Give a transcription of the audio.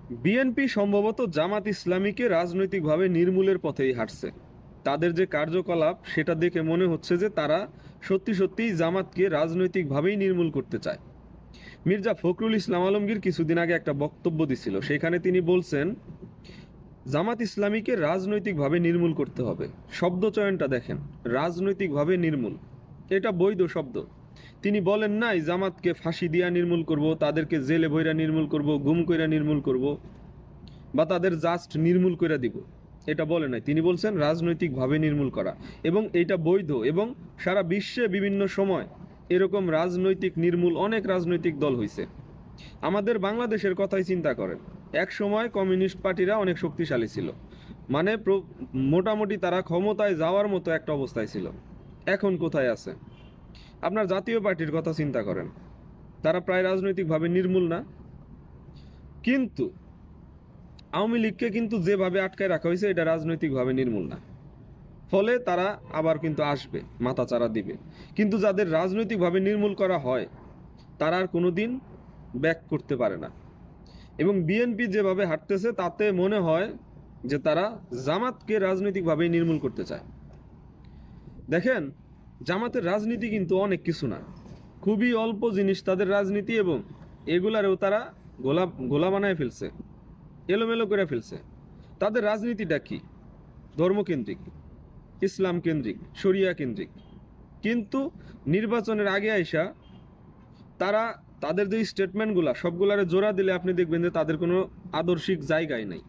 BNP সম্ভবত জামাত ইসলামীকে রাজনৈতিকভাবে নির্মূলের পথেই হাঁটছে। তাদের যে কার্যকলাপ সেটা দেখে মনে হচ্ছে যে তারা সত্যি সত্যিই জামাতকে রাজনৈতিকভাবেই নির্মূল করতে চায়। মির্জা ফখরুল ইসলাম আলমগীর কিছুদিন আগে একটা বক্তব্য দিছিল, সেখানে তিনি বলছেন জামাত ইসলামীকে রাজনৈতিকভাবে নির্মূল করতে হবে। শব্দ চয়নটা দেখেন, রাজনৈতিকভাবে নির্মূল, এটা বৈধ শব্দ। তিনি বলেন নাই জামাতকে ফাঁসি দিয়া নির্মূল করব, তাদেরকে জেলে ভইরা নির্মূল করব, গুম কইরা নির্মূল করব, বা তাদের জাস্ট নির্মূল করে দিব, এটা বলে নাই। তিনি বলছেন রাজনৈতিকভাবে নির্মূল করা, এবং এটা বৈধ। এবং সারা বিশ্বে বিভিন্ন সময় এরকম রাজনৈতিক নির্মূল অনেক রাজনৈতিক দল হয়েছে। আমাদের বাংলাদেশের কথাই চিন্তা করেন, এক সময় কমিউনিস্ট পার্টিরা অনেক শক্তিশালী ছিল, মানে মোটামুটি তারা ক্ষমতায় যাওয়ার মতো একটা অবস্থায় ছিল। এখন কোথায় আছে? আপনার জাতীয় পার্টির কথা চিন্তা করেন, তারা প্রায় রাজনৈতিকভাবে নির্মূল না? কিন্তু আওয়ামী লীগকে কিন্তু যেভাবে আটকায় রাখা হয়েছে এটা রাজনৈতিকভাবে নির্মূল না। ফলে তারা আবার কিন্তু আসবে, মাথাচাড়া দিবে। কিন্তু যাদের রাজনৈতিকভাবে নির্মূল করা হয় তারা আর কোনোদিন ব্যাক করতে পারে না। এবং বিএনপি যেভাবে হাঁটতেছে তাতে মনে হয় যে তারা জামাতকে রাজনৈতিকভাবে নির্মূল করতে চায়। দেখেন, জামাতের রাজনীতি কিন্তু অনেক কিছু না, খুবই অল্প জিনিস তাদের রাজনীতি, এবং এগুলারেও তারা গোলা গোলা বানায় ফেলছে, এলোমেলো করে ফেলছে। তাদের রাজনীতিটা কি? ধর্মকেন্দ্রিক, ইসলাম কেন্দ্রিক, শরিয়া কেন্দ্রিক। কিন্তু নির্বাচনের আগে আইসা তাদের যে স্টেটমেন্টগুলা সবগুলারে জোড়া দিলে আপনি দেখবেন যে তাদের কোনো আদর্শিক জায়গায় নাই।